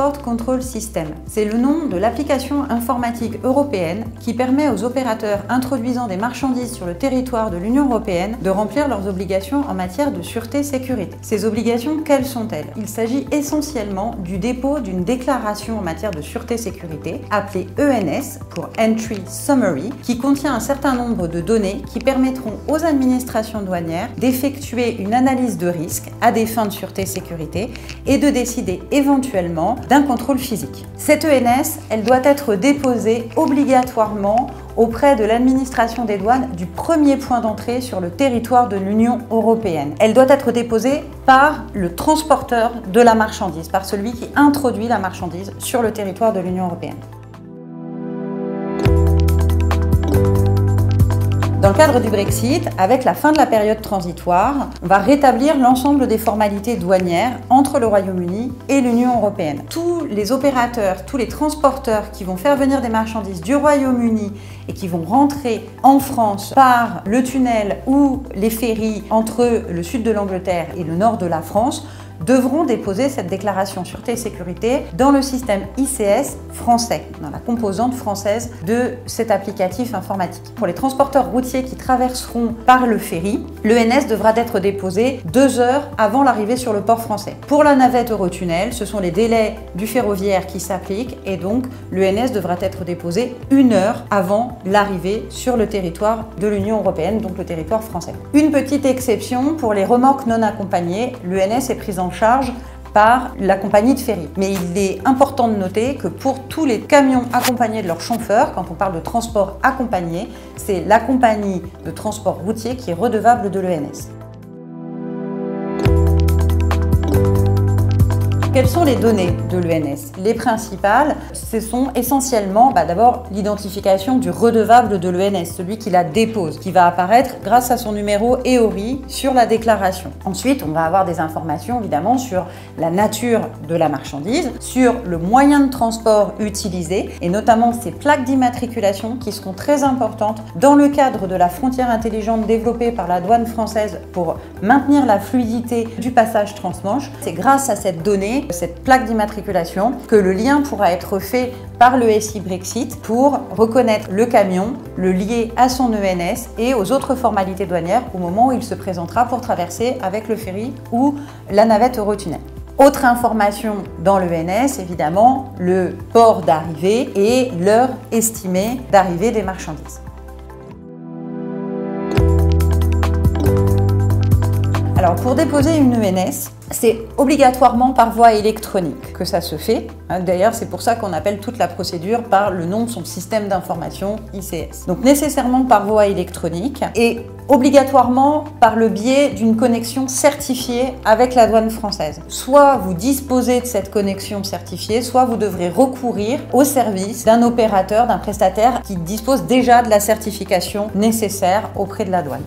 Export Control System. C'est le nom de l'application informatique européenne qui permet aux opérateurs introduisant des marchandises sur le territoire de l'Union européenne de remplir leurs obligations en matière de sûreté-sécurité. Ces obligations, quelles sont-elles? Il s'agit essentiellement du dépôt d'une déclaration en matière de sûreté-sécurité, appelée ENS pour Entry Summary, qui contient un certain nombre de données qui permettront aux administrations douanières d'effectuer une analyse de risque à des fins de sûreté-sécurité et de décider éventuellement d'un contrôle physique. Cette ENS, elle doit être déposée obligatoirement auprès de l'administration des douanes du premier point d'entrée sur le territoire de l'Union européenne. Elle doit être déposée par le transporteur de la marchandise, par celui qui introduit la marchandise sur le territoire de l'Union européenne. Dans le cadre du Brexit, avec la fin de la période transitoire, on va rétablir l'ensemble des formalités douanières entre le Royaume-Uni et l'Union européenne. Tous les opérateurs, tous les transporteurs qui vont faire venir des marchandises du Royaume-Uni et qui vont rentrer en France par le tunnel ou les ferries entre le sud de l'Angleterre et le nord de la France devront déposer cette déclaration sûreté-sécurité dans le système ICS français, dans la composante française de cet applicatif informatique. Pour les transporteurs routiers qui traverseront par le ferry, l'ENS devra être déposé 2 heures avant l'arrivée sur le port français. Pour la navette Eurotunnel, ce sont les délais du ferroviaire qui s'appliquent et donc l'ENS devra être déposé 1 heure avant l'arrivée sur le territoire de l'Union européenne, donc le territoire français. Une petite exception, pour les remorques non accompagnées, l'ENS est prise en charge par la compagnie de ferry. Mais il est important de noter que pour tous les camions accompagnés de leur chauffeur, quand on parle de transport accompagné, c'est la compagnie de transport routier qui est redevable de l'ENS. Quelles sont les données de l'ENS? Les principales, ce sont essentiellement d'abord l'identification du redevable de l'ENS, celui qui la dépose, qui va apparaître grâce à son numéro EORI sur la déclaration. Ensuite, on va avoir des informations évidemment sur la nature de la marchandise, sur le moyen de transport utilisé et notamment ces plaques d'immatriculation qui seront très importantes dans le cadre de la frontière intelligente développée par la douane française pour maintenir la fluidité du passage transmanche. C'est grâce à cette donnée, cette plaque d'immatriculation, que le lien pourra être fait par le SI Brexit pour reconnaître le camion, le lier à son ENS et aux autres formalités douanières au moment où il se présentera pour traverser avec le ferry ou la navette Eurotunnel. Autre information dans l'ENS, évidemment, le port d'arrivée et l'heure estimée d'arrivée des marchandises. Alors pour déposer une ENS, c'est obligatoirement par voie électronique que ça se fait. D'ailleurs, c'est pour ça qu'on appelle toute la procédure par le nom de son système d'information ICS. Donc nécessairement par voie électronique et obligatoirement par le biais d'une connexion certifiée avec la douane française. Soit vous disposez de cette connexion certifiée, soit vous devrez recourir au service d'un opérateur, d'un prestataire qui dispose déjà de la certification nécessaire auprès de la douane.